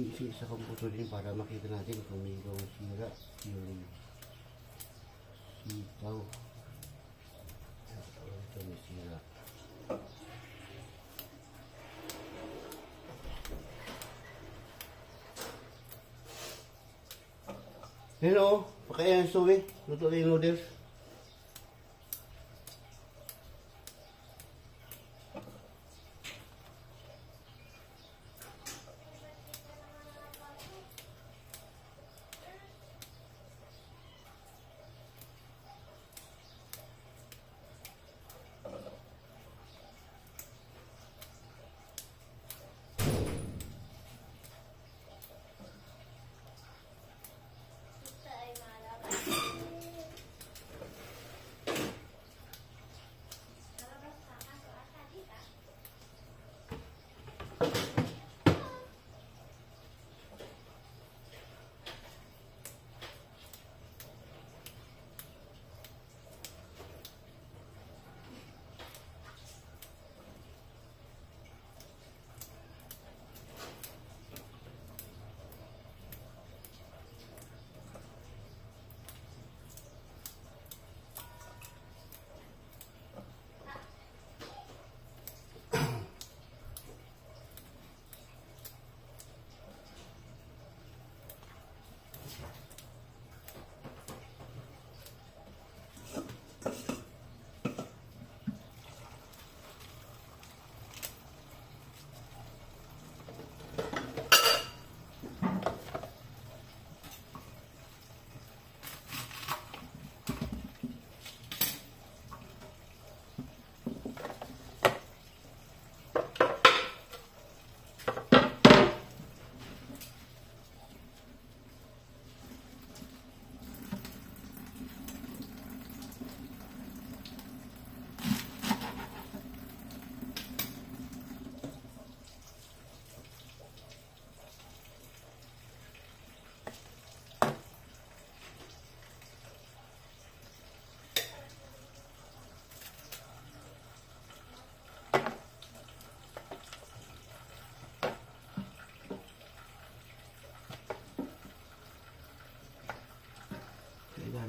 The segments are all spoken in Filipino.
isa kong puto din para makita natin kung mayroong sira yung sitaw. Ito may sira. Hello, pakain ang suwi. Luto na yung noodles.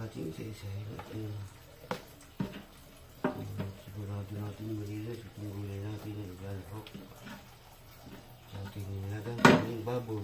Natin isa-isahin natin sigurado natin malinis itong gulay natin na ilalahok sa ating nilagang kaming baboy.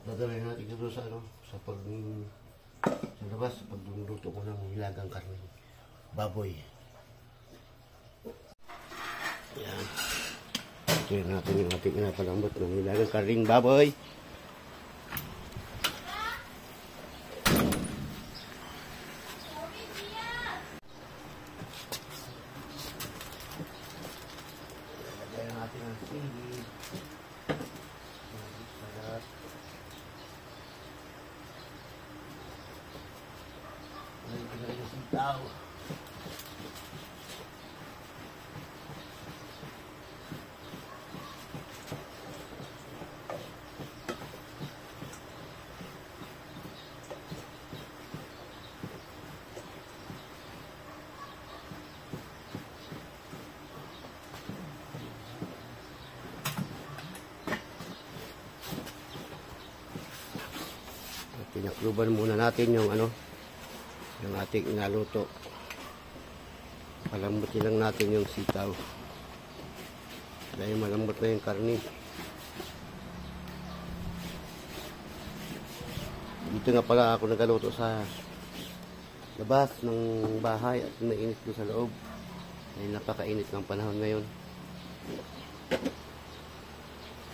Dadalhin natin dito sa sa labas sa pagluluto ko ng nilagang karne baboy. Ayan. Ito natin yung ating pinapalambot ng nilagang karning baboy. Lagyan natin ang sili. Sitaw. Pinakluban muna natin yung ano, yung ating inaluto. Palambutin lang natin yung sitaw. Dahil malambot na yung karne. Dito nga pala ako nagaluto sa labas ng bahay at mainit doon sa loob. Dahil napakainit ng panahon ngayon.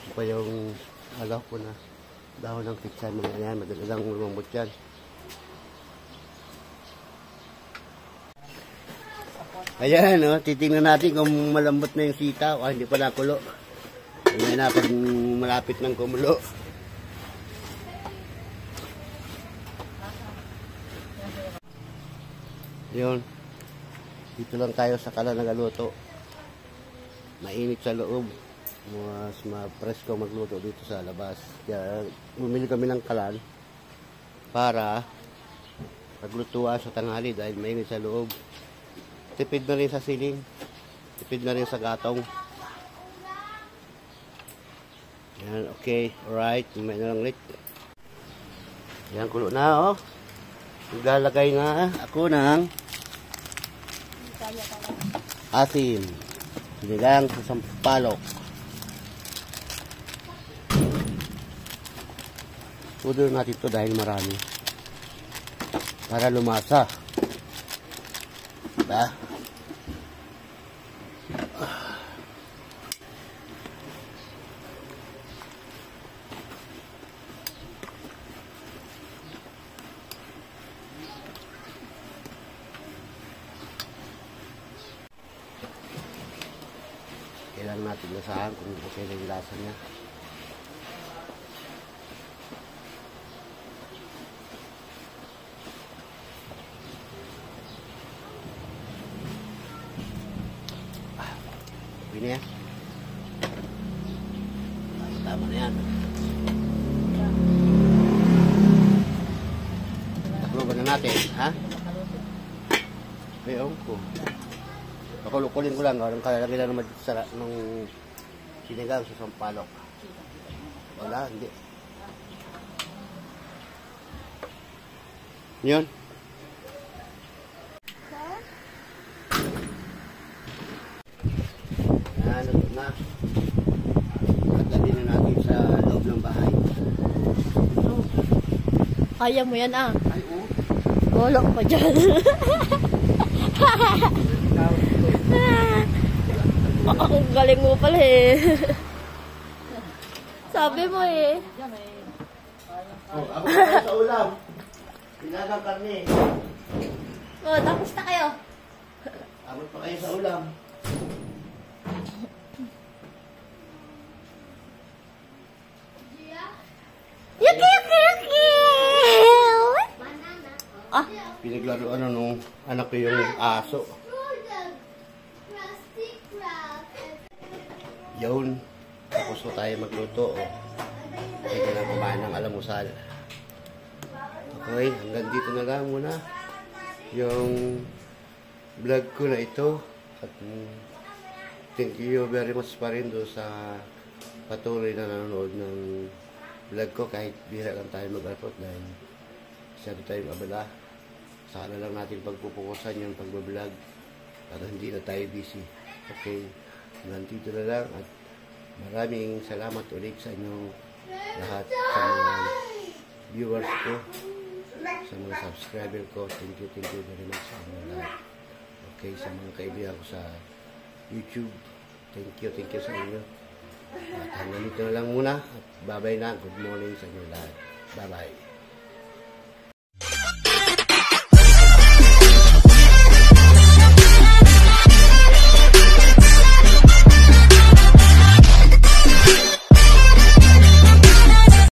Ito pa yung alaw ko na dahon ng pitsay, mga yan, madali lang lumambot yan. Ayan, no, titingnan natin kung malambot na yung sitaw. Hindi pa nakulo. Ngayon na pag malapit ng kumulo. Yun. Dito lang tayo sa kalan nagaluto. Mainit sa loob. Mas ma-presko magluto dito sa labas. Kaya bumili kami ng kalan para paglutuan sa tanghali dahil mainit sa loob. Tipid na rin sa siling. Tipid na rin sa gatong. Yan, okay. Alright. May na lang ulit. Yan, kulo na, oh. Maglalagay na ako ng asin. Sinigang sa sampalok. Tudo natin ito dahil marami. Para lumasa. Diba? Kailangan natin lasahan kung okay na yung lasa niya. Okay na yan. Tama na yan. Takluban na natin, ha? Ayun ko. Pakulukulin ko lang, walang kalalagay lang naman ng sinigang sa sampalok. Wala, hindi. Yun. Ano na. Pagdali na natin sa loob ng bahay. Kaya mo yan, ah. Ay, oo. Wala ko pa dyan. Ang galing mo pala eh. Sabi mo eh. Oh, ako pa kayo sa ulam. Pinagang karne. Oh, tapos na kayo. Abot pa kayo sa ulam. Yuki, yuki, yuki! Ah, Pinaglaruan na nung anak ko yung aso. Yun. Tapos na tayo magluto. Oh. Pwede na kumain ng alamusal. Okay, hanggang dito na lang muna yung vlog ko na ito. At thank you very much pa rin doon sa patuloy na nanonood ng vlog ko kahit bihira lang tayo mag-upload dahil masyado tayong abala. Saka na lang natin pagpupukusan yung pag-vlog para hindi na tayo busy. Okay, hanggang dito na lang at maraming salamat ulit sa inyo lahat, sa mga viewers ko, sa mga subscriber ko. Thank you very much sa inyo lahat. Okay, sa mga kaibigan ko sa YouTube, thank you sa inyo. At hanggang dito na lang muna at bye-bye na. Good morning sa inyo lahat. Bye-bye.